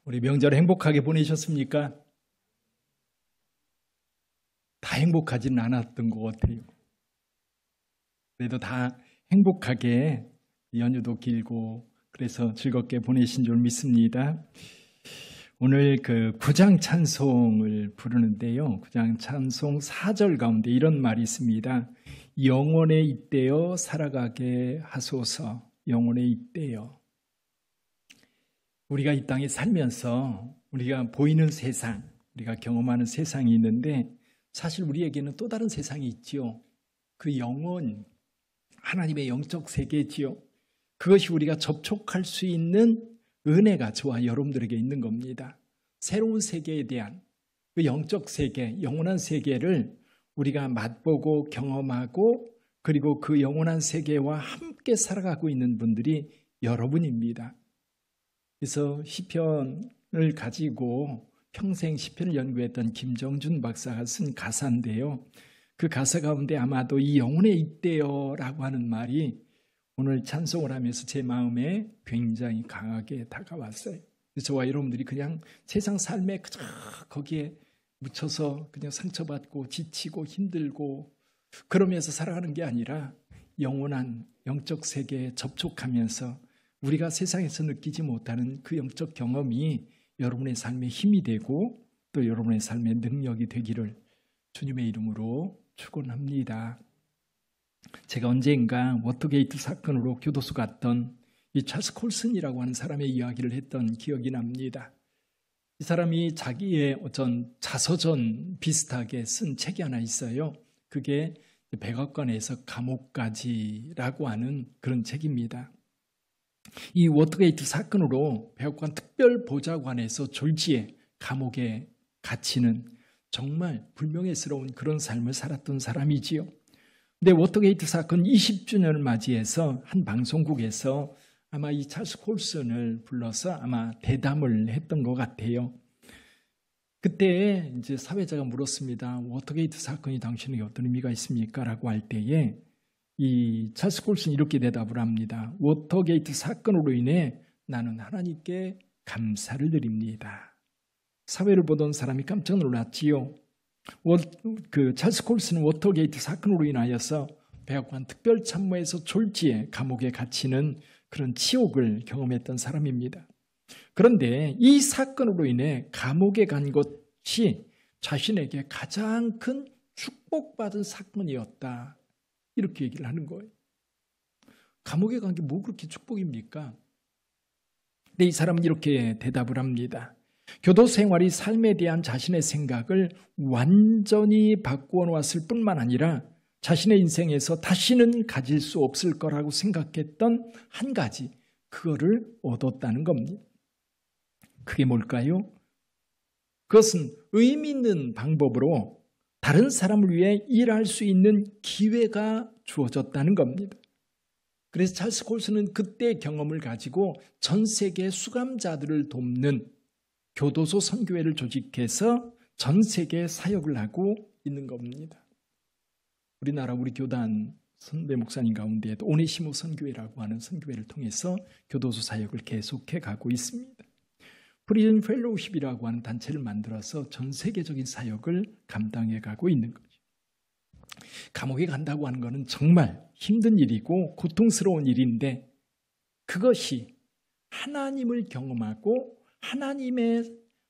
우리 명절 행복하게 보내셨습니까? 다 행복하지는 않았던 것 같아요. 그래도 다 행복하게 연휴도 길고 그래서 즐겁게 보내신 줄 믿습니다. 오늘 그 구장 찬송을 부르는데요. 구장 찬송 4절 가운데 이런 말이 있습니다. 영원에 잇대어 살아가게 하소서. 영원에 잇대어. 우리가 이 땅에 살면서 우리가 보이는 세상, 우리가 경험하는 세상이 있는데 사실 우리에게는 또 다른 세상이 있지요. 그 영혼, 하나님의 영적 세계지요. 그것이 우리가 접촉할 수 있는 은혜가 저와 여러분들에게 있는 겁니다. 새로운 세계에 대한 그 영적 세계, 영원한 세계를 우리가 맛보고 경험하고 그리고 그 영원한 세계와 함께 살아가고 있는 분들이 여러분입니다. 그래서 시편을 가지고 평생 시편을 연구했던 김정준 박사가 쓴 가사인데요. 그 가사 가운데 아마도 이 영혼에 있대요 라고 하는 말이 오늘 찬송을 하면서 제 마음에 굉장히 강하게 다가왔어요. 저와 여러분들이 그냥 세상 삶에 거기에 묻혀서 그냥 상처받고 지치고 힘들고 그러면서 살아가는 게 아니라 영원한 영적 세계에 접촉하면서 우리가 세상에서 느끼지 못하는 그 영적 경험이 여러분의 삶에 힘이 되고 또 여러분의 삶의 능력이 되기를 주님의 이름으로 축원합니다. 제가 언젠가 워터게이트 사건으로 교도소 갔던 이 찰스 콜슨이라고 하는 사람의 이야기를 했던 기억이 납니다. 이 사람이 자기의 어떤 자서전 비슷하게 쓴 책이 하나 있어요. 그게 백악관에서 감옥까지라고 하는 그런 책입니다. 이 워터게이트 사건으로 백악관 특별보좌관에서 졸지에 감옥에 갇히는 정말 불명예스러운 그런 삶을 살았던 사람이지요. 근데 워터게이트 사건 20주년을 맞이해서 한 방송국에서 아마 이 찰스 콜슨을 불러서 아마 대담을 했던 것 같아요. 그때 이제 사회자가 물었습니다. 워터게이트 사건이 당신에게 어떤 의미가 있습니까? 라고 할 때에 이 찰스 콜슨이 이렇게 대답을 합니다. 워터게이트 사건으로 인해 나는 하나님께 감사를 드립니다. 사회를 보던 사람이 깜짝 놀랐지요. 그 찰스 콜슨은 워터게이트 사건으로 인하여서 백악관 특별참모에서 졸지에 감옥에 갇히는 그런 치욕을 경험했던 사람입니다. 그런데 이 사건으로 인해 감옥에 간 것이 자신에게 가장 큰 축복받은 사건이었다. 이렇게 얘기를 하는 거예요. 감옥에 간 게 뭐 그렇게 축복입니까? 근데 이 사람은 이렇게 대답을 합니다. 교도 생활이 삶에 대한 자신의 생각을 완전히 바꾸어 놓았을 뿐만 아니라 자신의 인생에서 다시는 가질 수 없을 거라고 생각했던 한 가지, 그거를 얻었다는 겁니다. 그게 뭘까요? 그것은 의미 있는 방법으로 다른 사람을 위해 일할 수 있는 기회가 주어졌다는 겁니다. 그래서 찰스 콜슨은 그때 경험을 가지고 전 세계 수감자들을 돕는 교도소 선교회를 조직해서 전 세계에 사역을 하고 있는 겁니다. 우리나라 우리 교단 선배 목사님 가운데에도 오네시모 선교회라고 하는 선교회를 통해서 교도소 사역을 계속해 가고 있습니다. 프리즌 펠로우십이라고 하는 단체를 만들어서 전 세계적인 사역을 감당해 가고 있는 거죠. 감옥에 간다고 하는 것은 정말 힘든 일이고 고통스러운 일인데 그것이 하나님을 경험하고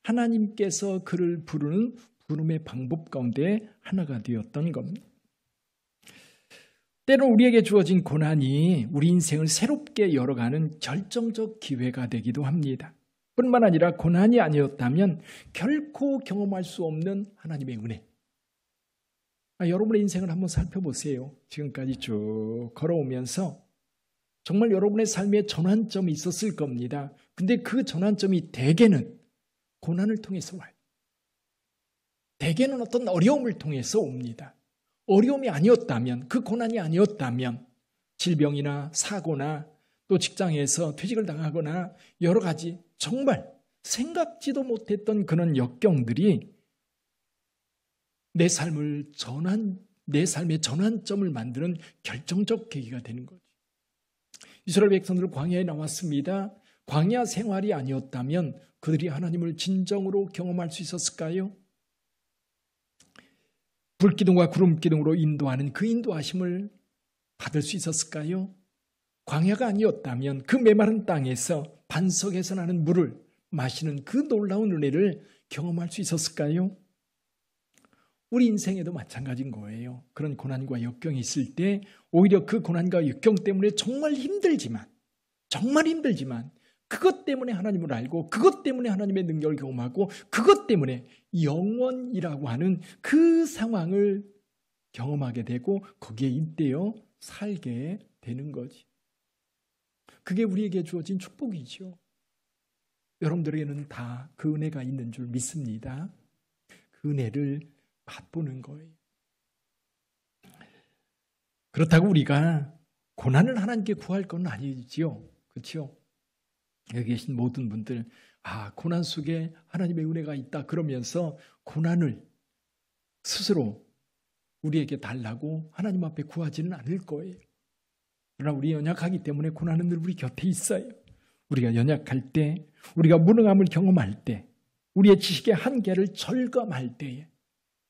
하나님께서 그를 부르는 부름의 방법 가운데 하나가 되었던 겁니다. 때로 우리에게 주어진 고난이 우리 인생을 새롭게 열어가는 결정적 기회가 되기도 합니다. 뿐만 아니라 고난이 아니었다면 결코 경험할 수 없는 하나님의 은혜. 여러분의 인생을 한번 살펴보세요. 지금까지 쭉 걸어오면서 정말 여러분의 삶에 전환점이 있었을 겁니다. 근데 그 전환점이 대개는 고난을 통해서 와요. 대개는 어떤 어려움을 통해서 옵니다. 어려움이 아니었다면, 그 고난이 아니었다면 질병이나 사고나 또 직장에서 퇴직을 당하거나 여러 가지 정말 생각지도 못했던 그런 역경들이 내 삶의 전환점을 만드는 결정적 계기가 되는 거죠. 이스라엘 백성들 광야에 나왔습니다. 광야 생활이 아니었다면 그들이 하나님을 진정으로 경험할 수 있었을까요? 불기둥과 구름기둥으로 인도하는 그 인도하심을 받을 수 있었을까요? 광야가 아니었다면 그 메마른 땅에서 반석에서 나는 물을 마시는 그 놀라운 은혜를 경험할 수 있었을까요? 우리 인생에도 마찬가지인 거예요. 그런 고난과 역경이 있을 때 오히려 그 고난과 역경 때문에 정말 힘들지만 그것 때문에 하나님을 알고 그것 때문에 하나님의 능력을 경험하고 그것 때문에 영원이라고 하는 그 상황을 경험하게 되고 거기에 잇대어 살게 되는 거지. 그게 우리에게 주어진 축복이죠. 여러분들에게는 다 그 은혜가 있는 줄 믿습니다. 그 은혜를 맛보는 거예요. 그렇다고 우리가 고난을 하나님께 구할 건 아니지요. 그렇죠? 여기 계신 모든 분들 고난 속에 하나님의 은혜가 있다 그러면서 고난을 스스로 우리에게 달라고 하나님 앞에 구하지는 않을 거예요. 그러나 우리 연약하기 때문에 고난은 늘 우리 곁에 있어요. 우리가 연약할 때, 우리가 무능함을 경험할 때, 우리의 지식의 한계를 절감할 때에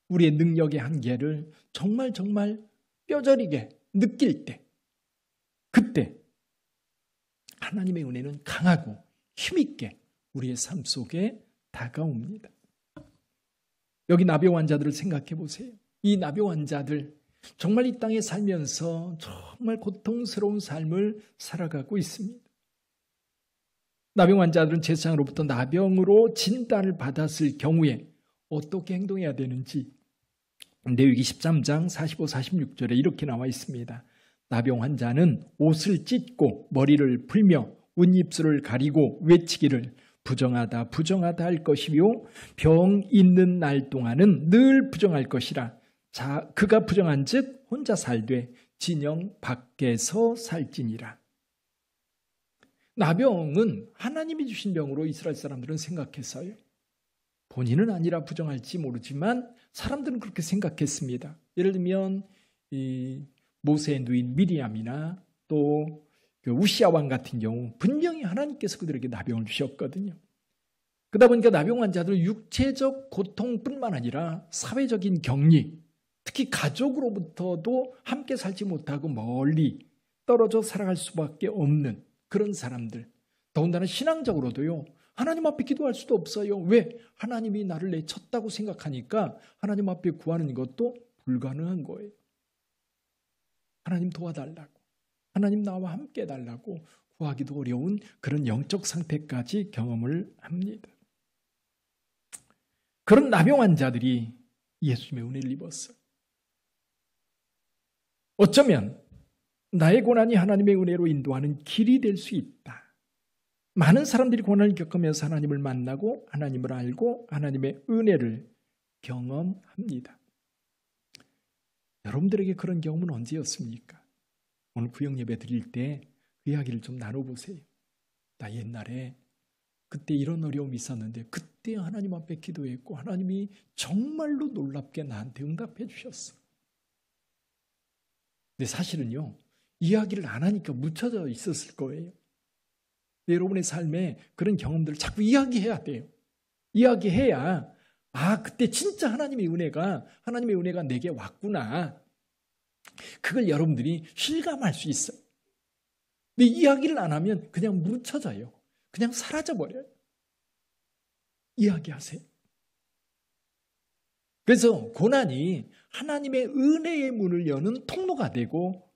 우리의 능력의 한계를 정말 뼈저리게 느낄 때, 그때 하나님의 은혜는 강하고 힘있게 우리의 삶 속에 다가옵니다. 여기 나병 환자들을 생각해 보세요. 이 나병 환자들 정말 이 땅에 살면서 정말 고통스러운 삶을 살아가고 있습니다. 나병 환자들은 제사장으로부터 나병으로 진단을 받았을 경우에 어떻게 행동해야 되는지 레위기 13장 45, 46절에 이렇게 나와 있습니다. 나병 환자는 옷을 찢고 머리를 풀며 웃입술을 가리고 외치기를 부정하다 부정하다 할 것이며 병 있는 날 동안은 늘 부정할 것이라. 자, 그가 부정한 즉 혼자 살되 진영 밖에서 살지니라. 나병은 하나님이 주신 병으로 이스라엘 사람들은 생각했어요. 본인은 아니라 부정할지 모르지만 사람들은 그렇게 생각했습니다. 예를 들면 이 모세의 누인 미리암이나 또 우시아 왕 같은 경우 분명히 하나님께서 그들에게 나병을 주셨거든요. 그러다 보니까 나병 환자들은 육체적 고통뿐만 아니라 사회적인 격리, 특히 가족으로부터도 함께 살지 못하고 멀리 떨어져 살아갈 수밖에 없는 그런 사람들, 더군다나 신앙적으로도요, 하나님 앞에 기도할 수도 없어요. 왜? 하나님이 나를 내쳤다고 생각하니까 하나님 앞에 구하는 것도 불가능한 거예요. 하나님 도와달라고, 하나님 나와 함께 해달라고 구하기도 어려운 그런 영적 상태까지 경험을 합니다. 그런 나병 환자들이 예수님의 은혜를 입었어요. 어쩌면 나의 고난이 하나님의 은혜로 인도하는 길이 될 수 있다. 많은 사람들이 고난을 겪으면서 하나님을 만나고 하나님을 알고 하나님의 은혜를 경험합니다. 여러분들에게 그런 경험은 언제였습니까? 오늘 구역 예배 드릴 때 그 이야기를 좀 나눠보세요. 나 옛날에 그때 이런 어려움이 있었는데 그때 하나님 앞에 기도했고 하나님이 정말로 놀랍게 나한테 응답해 주셨어. 근데 사실은요, 이야기를 안 하니까 묻혀져 있었을 거예요. 여러분의 삶에 그런 경험들을 자꾸 이야기해야 돼요. 이야기해야 그때 진짜 하나님의 은혜가 내게 왔구나. 그걸 여러분들이 실감할 수 있어요. 근데 이야기를 안 하면 그냥 묻혀져요. 그냥 사라져버려요. 이야기하세요. 그래서 고난이 하나님의 은혜의 문을 여는 통로가 되고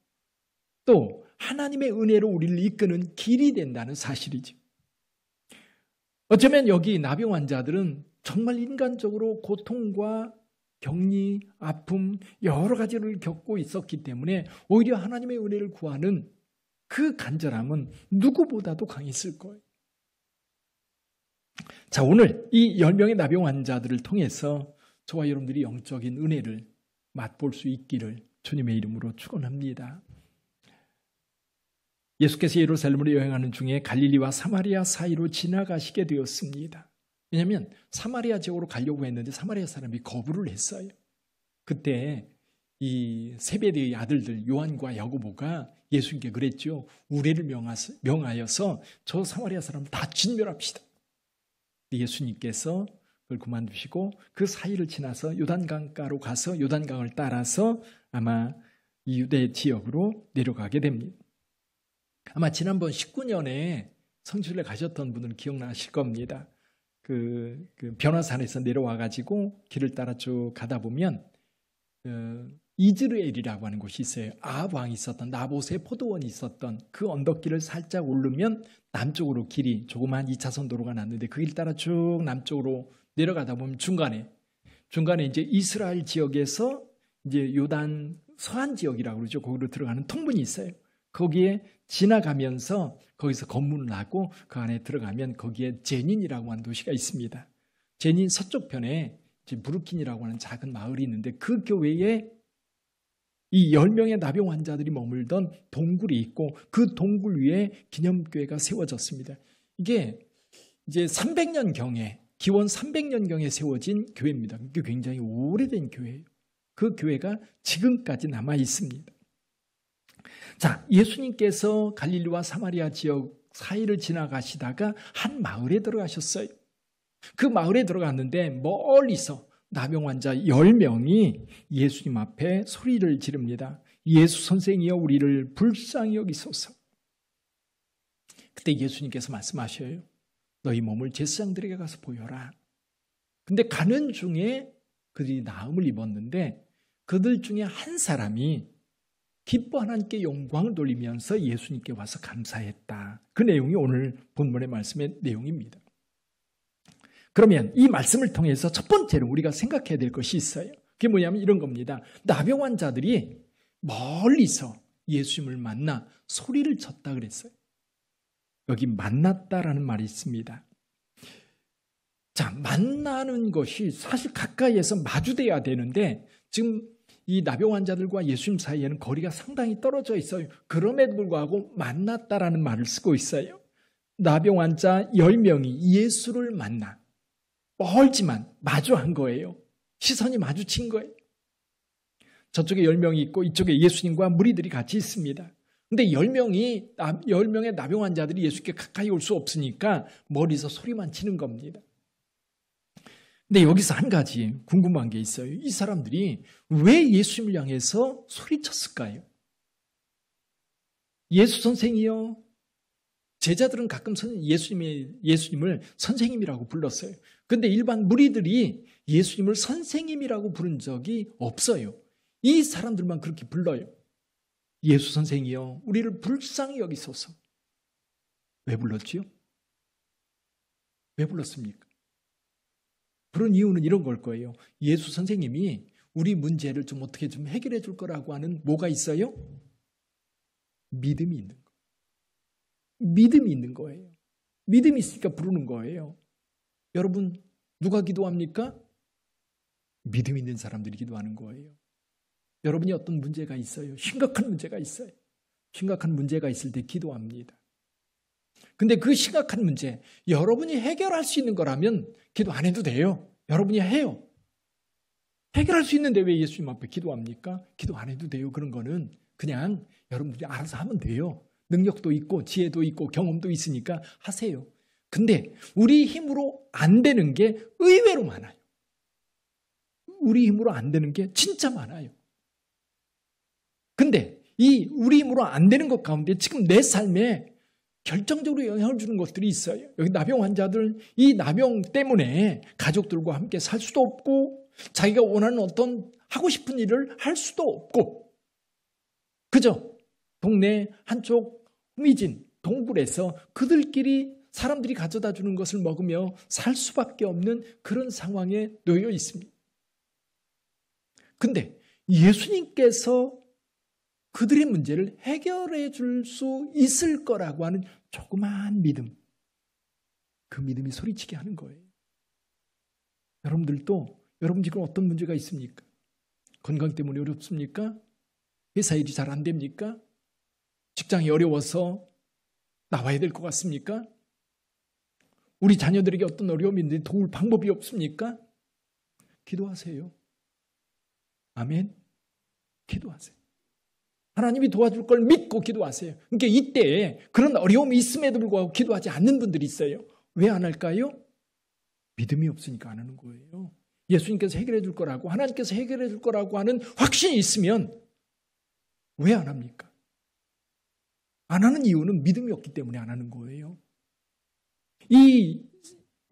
또 하나님의 은혜로 우리를 이끄는 길이 된다는 사실이죠. 어쩌면 여기 나병 환자들은 정말 인간적으로 고통과 격리, 아픔 여러 가지를 겪고 있었기 때문에 오히려 하나님의 은혜를 구하는 그 간절함은 누구보다도 강했을 거예요. 자, 오늘 이 10명의 나병 환자들을 통해서 저와 여러분들이 영적인 은혜를 맛볼 수 있기를 주님의 이름으로 축원합니다. 예수께서 예루살렘으로 여행하는 중에 갈릴리와 사마리아 사이로 지나가시게 되었습니다. 왜냐하면 사마리아 지역으로 가려고 했는데 사마리아 사람이 거부를 했어요. 그때 이 세베대의 아들들 요한과 야고보가 예수님께 그랬죠. 우레를 명하여서 저 사마리아 사람을 다 진멸합시다. 예수님께서 그걸 그만두시고 그 사이를 지나서 요단강가로 가서 요단강을 따라서 아마 이 유대 지역으로 내려가게 됩니다. 아마 지난번 19년에 성지순례 가셨던 분들은 기억나실 겁니다. 그 변화산에서 내려와가지고 길을 따라 쭉 가다 보면 이즈르엘이라고 하는 곳이 있어요. 아합 왕이 있었던 나봇의 포도원이 있었던 그 언덕길을 살짝 오르면 남쪽으로 길이 조그만 2차선 도로가 났는데 그 길 따라 쭉 남쪽으로 내려가다 보면 중간에 이제 이스라엘 지역에서 이제 요단 서안 지역이라고 그러죠. 거기로 들어가는 통문이 있어요. 거기에 지나가면서 거기서 검문을 하고 그 안에 들어가면 거기에 제닌이라고 하는 도시가 있습니다. 제닌 서쪽 편에 브루킨이라고 하는 작은 마을이 있는데 그 교회에 이 10명의 나병 환자들이 머물던 동굴이 있고 그 동굴 위에 기념교회가 세워졌습니다. 이게 이제 300년경에 기원 300년경에 세워진 교회입니다. 이게 굉장히 오래된 교회예요. 그 교회가 지금까지 남아 있습니다. 자, 예수님께서 갈릴리와 사마리아 지역 사이를 지나가시다가 한 마을에 들어가셨어요. 그 마을에 들어갔는데 멀리서 나병 환자 10명이 예수님 앞에 소리를 지릅니다. 예수 선생이여 우리를 불쌍히 여기소서. 그때 예수님께서 말씀하셔요. 너희 몸을 제사장들에게 가서 보여라. 근데 가는 중에 그들이 나음을 입었는데 그들 중에 한 사람이 기뻐 하나님께 영광을 돌리면서 예수님께 와서 감사했다. 그 내용이 오늘 본문의 말씀의 내용입니다. 그러면 이 말씀을 통해서 첫 번째로 우리가 생각해야 될 것이 있어요. 그게 뭐냐면 이런 겁니다. 나병 환자들이 멀리서 예수님을 만나 소리를 쳤다 그랬어요. 여기 만났다라는 말이 있습니다. 자, 만나는 것이 사실 가까이에서 마주돼야 되는데 지금 이 나병 환자들과 예수님 사이에는 거리가 상당히 떨어져 있어요. 그럼에도 불구하고 만났다라는 말을 쓰고 있어요. 나병 환자 10명이 예수를 만나 멀지만 마주한 거예요. 시선이 마주친 거예요. 저쪽에 10명이 있고 이쪽에 예수님과 무리들이 같이 있습니다. 근데 10명의 나병 환자들이 예수께 가까이 올 수 없으니까 멀리서 소리만 치는 겁니다. 근데 여기서 한 가지 궁금한 게 있어요. 이 사람들이 왜 예수님을 향해서 소리쳤을까요? 예수 선생이요. 제자들은 가끔 예수님을 선생님이라고 불렀어요. 그런데 일반 무리들이 예수님을 선생님이라고 부른 적이 없어요. 이 사람들만 그렇게 불러요. 예수 선생이요. 우리를 불쌍히 여기소서. 왜 불렀지요? 왜 불렀습니까? 그런 이유는 이런 걸 거예요. 예수 선생님이 우리 문제를 좀 어떻게 좀 해결해 줄 거라고 하는 뭐가 있어요? 믿음이 있는 거예요. 믿음이 있는 거예요. 믿음이 있으니까 부르는 거예요. 여러분 누가 기도합니까? 믿음 있는 사람들이 기도하는 거예요. 여러분이 어떤 문제가 있어요. 심각한 문제가 있어요. 심각한 문제가 있을 때 기도합니다. 근데 그 심각한 문제 여러분이 해결할 수 있는 거라면 기도 안 해도 돼요. 여러분이 해요. 해결할 수 있는데 왜 예수님 앞에 기도합니까? 기도 안 해도 돼요. 그런 거는 그냥 여러분들이 알아서 하면 돼요. 능력도 있고 지혜도 있고 경험도 있으니까 하세요. 근데 우리 힘으로 안 되는 게 의외로 많아요. 우리 힘으로 안 되는 게 진짜 많아요. 근데 이 우리 힘으로 안 되는 것 가운데 지금 내 삶에 결정적으로 영향을 주는 것들이 있어요. 여기 나병 환자들, 이 나병 때문에 가족들과 함께 살 수도 없고 자기가 원하는 어떤 하고 싶은 일을 할 수도 없고 그죠? 동네 한쪽 후미진 동굴에서 그들끼리 사람들이 가져다 주는 것을 먹으며 살 수밖에 없는 그런 상황에 놓여 있습니다. 근데 예수님께서 그들의 문제를 해결해 줄 수 있을 거라고 하는 조그마한 믿음, 그 믿음이 소리치게 하는 거예요. 여러분 지금 어떤 문제가 있습니까? 건강 때문에 어렵습니까? 회사 일이 잘 안 됩니까? 직장이 어려워서 나와야 될 것 같습니까? 우리 자녀들에게 어떤 어려움이 있는데 도울 방법이 없습니까? 기도하세요. 아멘. 기도하세요. 하나님이 도와줄 걸 믿고 기도하세요. 그러니까 이때 그런 어려움이 있음에도 불구하고 기도하지 않는 분들이 있어요. 왜 안 할까요? 믿음이 없으니까 안 하는 거예요. 예수님께서 해결해 줄 거라고, 하나님께서 해결해 줄 거라고 하는 확신이 있으면 왜 안 합니까? 안 하는 이유는 믿음이 없기 때문에 안 하는 거예요. 이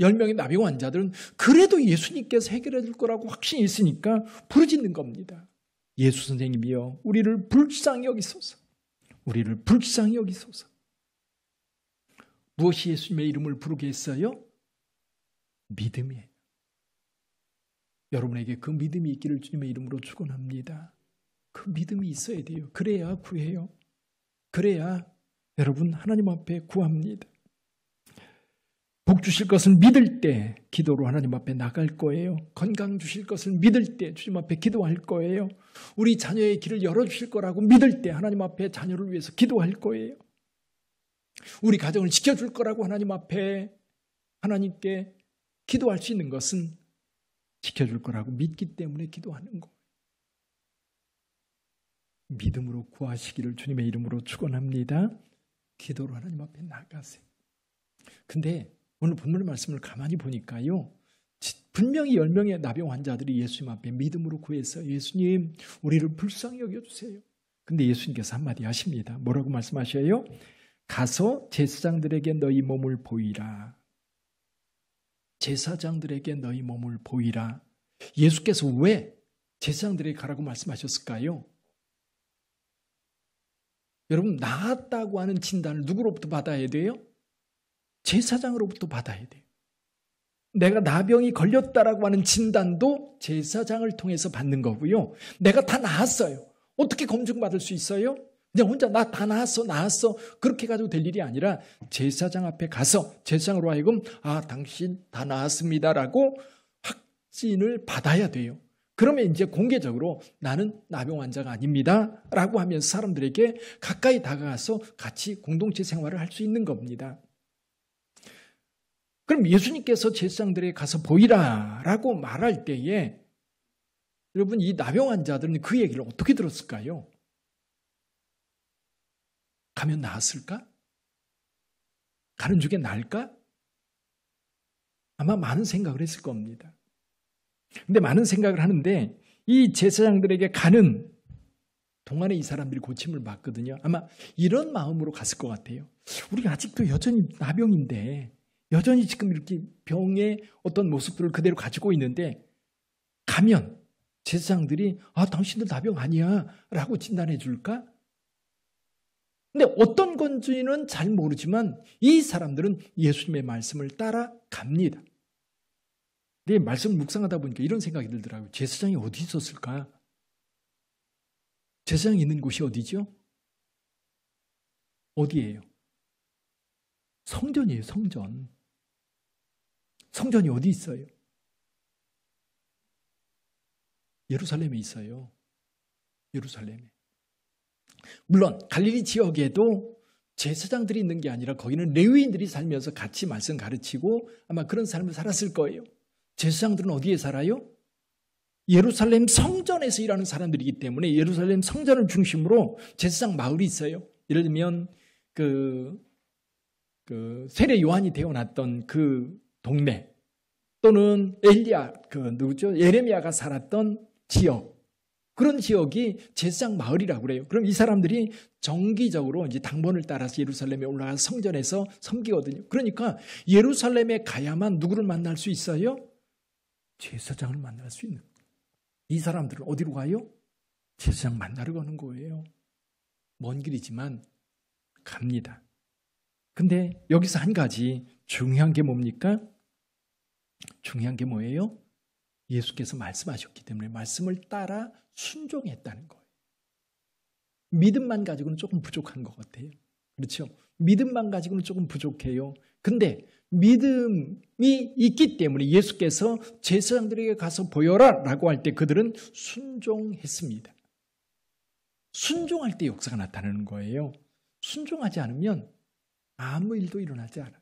10명의 나병 환자들은 그래도 예수님께서 해결해 줄 거라고 확신이 있으니까 부르짖는 겁니다. 예수 선생님이여, 우리를 불쌍히 여기소서. 우리를 불쌍히 여기소서. 무엇이 예수님의 이름을 부르게 했어요? 믿음이에요. 여러분에게 그 믿음이 있기를 주님의 이름으로 축원합니다. 그 믿음이 있어야 돼요. 그래야 구해요. 그래야 여러분 하나님 앞에 구합니다. 복 주실 것을 믿을 때 기도로 하나님 앞에 나갈 거예요. 건강 주실 것을 믿을 때 주님 앞에 기도할 거예요. 우리 자녀의 길을 열어주실 거라고 믿을 때 하나님 앞에 자녀를 위해서 기도할 거예요. 우리 가정을 지켜줄 거라고 하나님 앞에 하나님께 기도할 수 있는 것은 지켜줄 거라고 믿기 때문에 기도하는 거예요. 믿음으로 구하시기를 주님의 이름으로 축원합니다. 기도로 하나님 앞에 나가세요. 근데 오늘 본문의 말씀을 가만히 보니까요, 분명히 10명의 나병 환자들이 예수님 앞에 믿음으로 구해서 예수님 우리를 불쌍히 여겨주세요. 근데 예수님께서 한마디 하십니다. 뭐라고 말씀하셔요? 가서 제사장들에게 너희 몸을 보이라. 제사장들에게 너희 몸을 보이라. 예수께서 왜 제사장들에게 가라고 말씀하셨을까요? 여러분, 나았다고 하는 진단을 누구로부터 받아야 돼요? 제사장으로부터 받아야 돼요. 내가 나병이 걸렸다라고 하는 진단도 제사장을 통해서 받는 거고요. 내가 다 나았어요. 어떻게 검증받을 수 있어요? 그냥 혼자 나 다 나았어 그렇게 가지고 될 일이 아니라 제사장 앞에 가서 제사장으로 하여금 당신 다 나았습니다라고 확진을 받아야 돼요. 그러면 이제 공개적으로 나는 나병 환자가 아닙니다 라고 하면서 사람들에게 가까이 다가가서 같이 공동체 생활을 할 수 있는 겁니다. 그럼 예수님께서 제사장들에게 가서 보이라 라고 말할 때에 여러분, 이 나병 환자들은 그 얘기를 어떻게 들었을까요? 가면 나았을까? 가는 중에 나을까? 아마 많은 생각을 했을 겁니다. 근데 많은 생각을 하는데 이 제사장들에게 가는 동안에 이 사람들이 고침을 받거든요. 아마 이런 마음으로 갔을 것 같아요. 우리가 아직도 여전히 나병인데 여전히 지금 이렇게 병의 어떤 모습들을 그대로 가지고 있는데 가면 제사장들이 당신들 나병 아니야 라고 진단해 줄까? 근데 어떤 건지는 잘 모르지만 이 사람들은 예수님의 말씀을 따라갑니다. 근데 말씀을 묵상하다 보니까 이런 생각이 들더라고요. 제사장이 어디 있었을까? 제사장이 있는 곳이 어디죠? 어디예요? 성전이에요. 성전. 성전이 어디 있어요? 예루살렘에 있어요. 예루살렘에. 물론 갈릴리 지역에도 제사장들이 있는 게 아니라 거기는 레위인들이 살면서 같이 말씀 가르치고 아마 그런 삶을 살았을 거예요. 제사장들은 어디에 살아요? 예루살렘 성전에서 일하는 사람들이기 때문에 예루살렘 성전을 중심으로 제사장 마을이 있어요. 예를 들면 그 세례 요한이 되어났던 그 동네 또는 예레미야가 살았던 지역, 그런 지역이 제사장 마을이라고 그래요. 그럼 이 사람들이 정기적으로 이제 당번을 따라서 예루살렘에 올라가서 성전에서 섬기거든요. 그러니까 예루살렘에 가야만 누구를 만날 수 있어요? 제사장을 만날 수 있는. 이 사람들은 어디로 가요? 제사장 만나러 가는 거예요. 먼 길이지만 갑니다. 근데 여기서 한 가지 중요한 게 뭡니까? 중요한 게 뭐예요? 예수께서 말씀하셨기 때문에 말씀을 따라 순종했다는 거예요. 믿음만 가지고는 조금 부족한 것 같아요. 그렇죠? 믿음만 가지고는 조금 부족해요. 근데 믿음이 있기 때문에 예수께서 제사장들에게 가서 보여라 라고 할 때 그들은 순종했습니다. 순종할 때 역사가 나타나는 거예요. 순종하지 않으면 아무 일도 일어나지 않아요.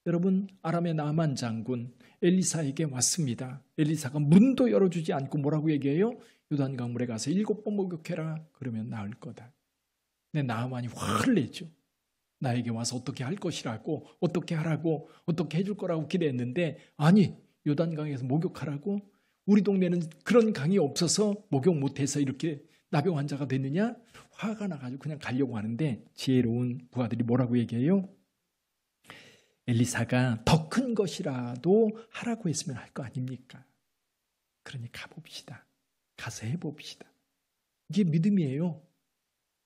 여러분, 아람의 나만 장군 엘리사에게 왔습니다. 엘리사가 문도 열어주지 않고 뭐라고 얘기해요? 요단강물에 가서 7번 목욕해라. 그러면 나을 거다. 근데 나아만이 화를 내죠. 나에게 와서 어떻게 할 것이라고, 어떻게 하라고, 어떻게 해줄 거라고 기대했는데, 아니, 요단강에서 목욕하라고? 우리 동네는 그런 강이 없어서 목욕 못해서 이렇게 나병 환자가 됐느냐? 화가 나가지고 그냥 가려고 하는데, 지혜로운 부하들이 뭐라고 얘기해요? 엘리사가 더 큰 것이라도 하라고 했으면 할 거 아닙니까? 그러니 가봅시다. 가서 해봅시다. 이게 믿음이에요.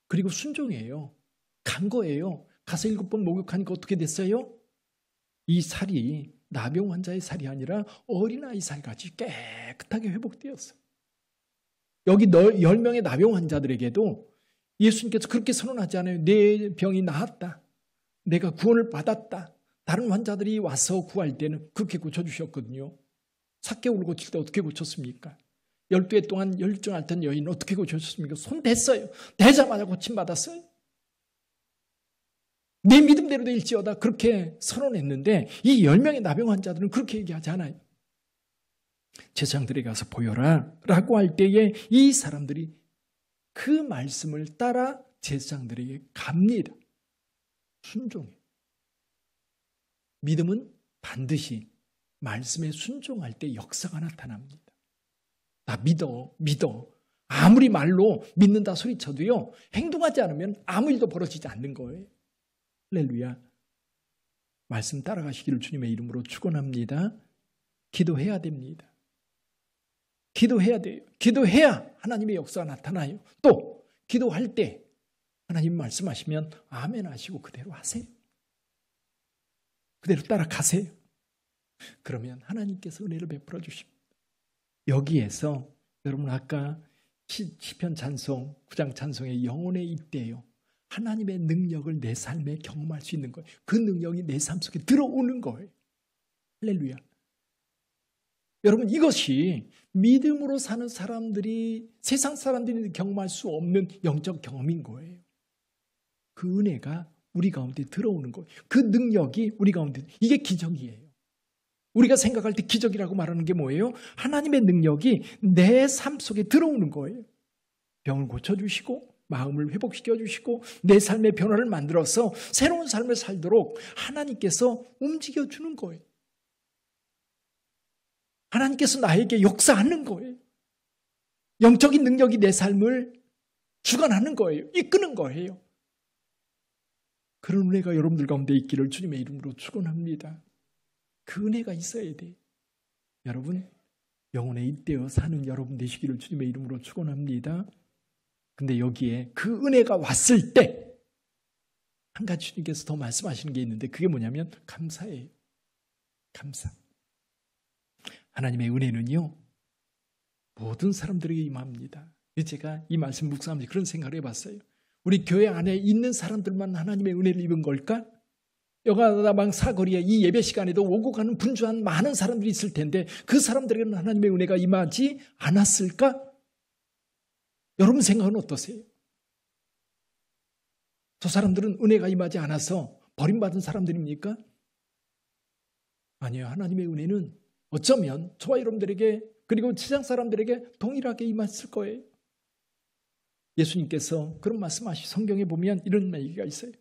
그리고 순종이에요. 간 거예요. 가서 7번 목욕하니까 어떻게 됐어요? 이 살이 나병 환자의 살이 아니라 어린아이 살같이 깨끗하게 회복되었어. 여기 10명의 나병 환자들에게도 예수님께서 그렇게 선언하지 않아요. 내 병이 나았다. 내가 구원을 받았다. 다른 환자들이 와서 구할 때는 그렇게 고쳐주셨거든요. 삭개오를 고칠 때 어떻게 고쳤습니까? 12해 동안 열증 앓던 여인은 어떻게 고쳐주셨습니까? 손 댔어요. 대자마자 고침받았어요. 내 믿음대로 될지어다 그렇게 선언했는데 이 10명의 나병 환자들은 그렇게 얘기하지 않아요. 제사장들에게 가서 보여라 라고 할 때에 이 사람들이 그 말씀을 따라 제사장들에게 갑니다. 순종해요. 믿음은 반드시 말씀에 순종할 때 역사가 나타납니다. 나 믿어. 아무리 말로 믿는다 소리쳐도요. 행동하지 않으면 아무 일도 벌어지지 않는 거예요. 할렐루야. 말씀 따라가시기를 주님의 이름으로 축원합니다. 기도해야 됩니다. 기도해야 돼요. 기도해야 하나님의 역사가 나타나요. 또 기도할 때 하나님 말씀하시면 아멘 하시고 그대로 하세요. 그대로 따라가세요. 그러면 하나님께서 은혜를 베풀어 주십니다. 여기에서 여러분 아까 시편 찬송 9장 찬송의 영혼에 있대요. 하나님의 능력을 내 삶에 경험할 수 있는 거예요. 그 능력이 내 삶 속에 들어오는 거예요. 할렐루야. 여러분 이것이 믿음으로 사는 사람들이 세상 사람들이 경험할 수 없는 영적 경험인 거예요. 그 은혜가 우리 가운데 들어오는 거예요. 그 능력이 우리 가운데 이게 기적이에요. 우리가 생각할 때 기적이라고 말하는 게 뭐예요? 하나님의 능력이 내 삶 속에 들어오는 거예요. 병을 고쳐주시고 마음을 회복시켜주시고 내 삶의 변화를 만들어서 새로운 삶을 살도록 하나님께서 움직여주는 거예요. 하나님께서 나에게 역사하는 거예요. 영적인 능력이 내 삶을 주관하는 거예요. 이끄는 거예요. 그런 은혜가 여러분들 가운데 있기를 주님의 이름으로 축원합니다. 그 은혜가 있어야 돼. 여러분 영혼에 잇대어 사는 여러분 되시기를 주님의 이름으로 축원합니다. 근데 여기에 그 은혜가 왔을 때 한 가지 주님께서 더 말씀하시는 게 있는데 그게 뭐냐면 감사예요. 감사. 하나님의 은혜는요 모든 사람들에게 임합니다. 제가 이 말씀 묵상하면서 그런 생각을 해봤어요. 우리 교회 안에 있는 사람들만 하나님의 은혜를 입은 걸까? 여가다방 사거리에 이 예배 시간에도 오고 가는 분주한 많은 사람들이 있을 텐데 그 사람들에게는 하나님의 은혜가 임하지 않았을까? 여러분 생각은 어떠세요? 저 사람들은 은혜가 임하지 않아서 버림받은 사람들입니까? 아니에요. 하나님의 은혜는 어쩌면 저와 여러분들에게 그리고 세상 사람들에게 동일하게 임했을 거예요. 예수님께서 그런 말씀하시 성경에 보면 이런 얘기가 있어요.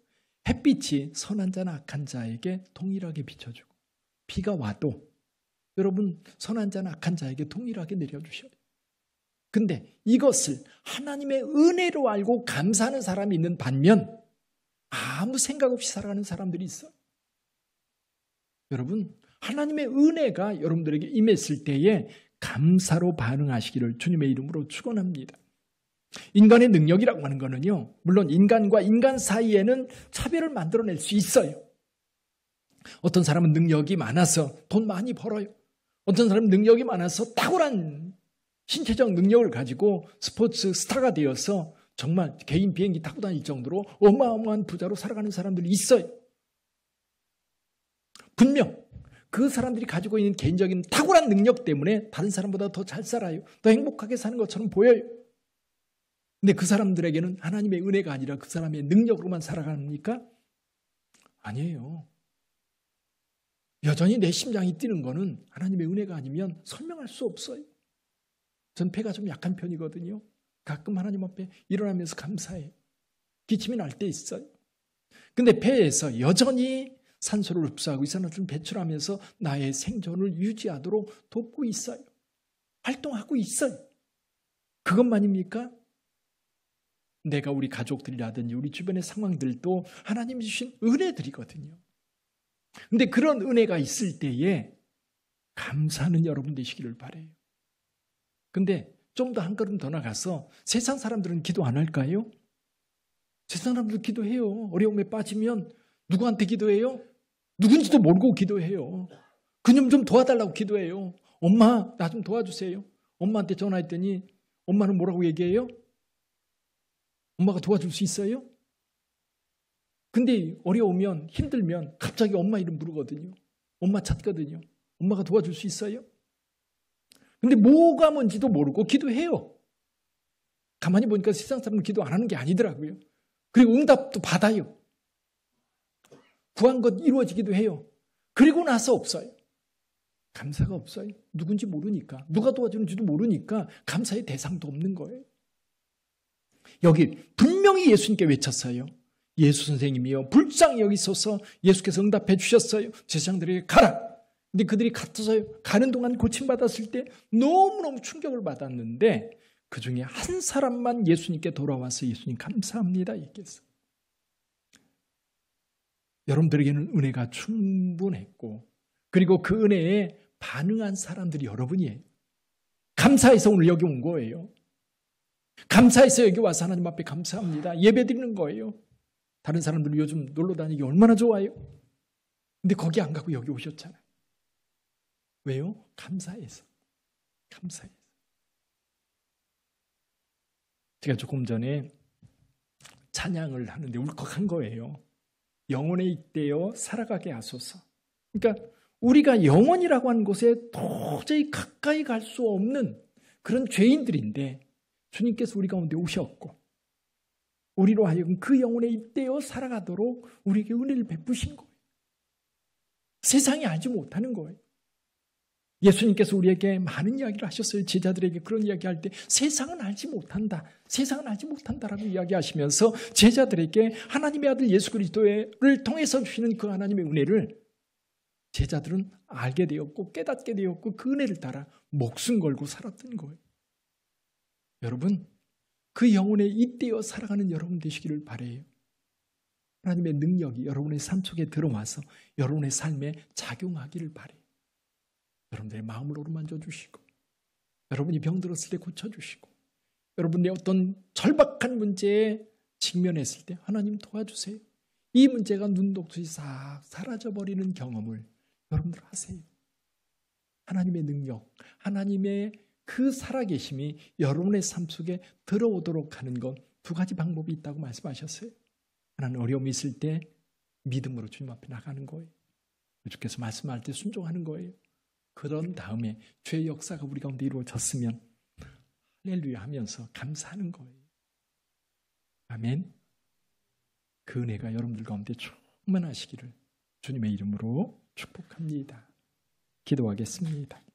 햇빛이 선한 자나 악한 자에게 동일하게 비춰주고 비가 와도 여러분 선한 자나 악한 자에게 동일하게 내려주셔요. 근데 이것을 하나님의 은혜로 알고 감사하는 사람이 있는 반면 아무 생각 없이 살아가는 사람들이 있어요. 여러분 하나님의 은혜가 여러분들에게 임했을 때에 감사로 반응하시기를 주님의 이름으로 축원합니다. 인간의 능력이라고 하는 거는요, 물론 인간과 인간 사이에는 차별을 만들어낼 수 있어요. 어떤 사람은 능력이 많아서 돈 많이 벌어요. 어떤 사람은 능력이 많아서 탁월한 신체적 능력을 가지고 스포츠 스타가 되어서 정말 개인 비행기 타고 다닐 정도로 어마어마한 부자로 살아가는 사람들이 있어요. 분명 그 사람들이 가지고 있는 개인적인 탁월한 능력 때문에 다른 사람보다 더 잘 살아요. 더 행복하게 사는 것처럼 보여요. 근데 그 사람들에게는 하나님의 은혜가 아니라 그 사람의 능력으로만 살아갑니까? 아니에요. 여전히 내 심장이 뛰는 거는 하나님의 은혜가 아니면 설명할 수 없어요. 전 배가 좀 약한 편이거든요. 가끔 하나님 앞에 일어나면서 감사해요. 기침이 날 때 있어요. 근데 배에서 여전히 산소를 흡수하고 이산화탄소를 배출하면서 나의 생존을 유지하도록 돕고 있어요. 활동하고 있어요. 그것만입니까? 내가 우리 가족들이라든지 우리 주변의 상황들도 하나님이 주신 은혜들이거든요. 근데 그런 은혜가 있을 때에 감사하는 여러분 되시기를 바라요. 근데 좀 더 한 걸음 더 나가서 세상 사람들은 기도 안 할까요? 세상 사람들 기도해요. 어려움에 빠지면 누구한테 기도해요? 누군지도 모르고 기도해요. 그놈 좀 도와달라고 기도해요. 엄마 나 좀 도와주세요. 엄마한테 전화했더니 엄마는 뭐라고 얘기해요? 엄마가 도와줄 수 있어요? 근데 어려우면 힘들면 갑자기 엄마 이름 부르거든요. 엄마 찾거든요. 엄마가 도와줄 수 있어요? 근데 뭐가 뭔지도 모르고 기도해요. 가만히 보니까 세상 사람은 기도 안 하는 게 아니더라고요. 그리고 응답도 받아요. 구한 것 이루어지기도 해요. 그리고 나서 없어요. 감사가 없어요. 누군지 모르니까. 누가 도와주는지도 모르니까 감사의 대상도 없는 거예요. 여기 분명히 예수님께 외쳤어요. 예수 선생님이요. 불쌍히 여기소서. 예수께서 응답해 주셨어요. 제사장들에게 가라. 근데 그들이 가는 동안 고침받았을 때 너무너무 충격을 받았는데 그 중에 한 사람만 예수님께 돌아와서 예수님 감사합니다 얘기했어요. 여러분들에게는 은혜가 충분했고 그리고 그 은혜에 반응한 사람들이 여러분이에요. 감사해서 오늘 여기 온 거예요. 감사해서 여기 와서 하나님 앞에 감사합니다. 예배 드리는 거예요. 다른 사람들은 요즘 놀러 다니기 얼마나 좋아요. 근데 거기 안 가고 여기 오셨잖아요. 왜요? 감사해서. 감사해서. 제가 조금 전에 찬양을 하는데 울컥한 거예요. 영혼에 있대요 살아가게 하소서. 그러니까 우리가 영혼이라고 하는 곳에 도저히 가까이 갈 수 없는 그런 죄인들인데 주님께서 우리 가운데 오셨고 우리로 하여금 그 영혼에 있대요 살아가도록 우리에게 은혜를 베푸신 거예요. 세상이 알지 못하는 거예요. 예수님께서 우리에게 많은 이야기를 하셨어요. 제자들에게 그런 이야기할 때 세상은 알지 못한다. 세상은 알지 못한다라고 이야기하시면서 제자들에게 하나님의 아들 예수 그리스도를 통해서 주시는 그 하나님의 은혜를 제자들은 알게 되었고 깨닫게 되었고 그 은혜를 따라 목숨 걸고 살았던 거예요. 여러분 그 영혼에 잇대어 살아가는 여러분 되시기를 바라요. 하나님의 능력이 여러분의 삶 속에 들어와서 여러분의 삶에 작용하기를 바라요. 여러분들의 마음을 어루만져 주시고 여러분이 병들었을 때 고쳐주시고 여러분의 어떤 절박한 문제에 직면했을 때 하나님 도와주세요. 이 문제가 눈독듯이 싹 사라져버리는 경험을 여러분들 하세요. 하나님의 능력, 하나님의 그 살아계심이 여러분의 삶 속에 들어오도록 하는 것 두 가지 방법이 있다고 말씀하셨어요. 하나는 어려움이 있을 때 믿음으로 주님 앞에 나가는 거예요. 주께서 말씀할 때 순종하는 거예요. 그런 다음에 죄의 역사가 우리 가운데 이루어졌으면 할렐루야 하면서 감사하는 거예요. 아멘. 그 은혜가 여러분들 가운데 충만하시기를 주님의 이름으로 축복합니다. 기도하겠습니다.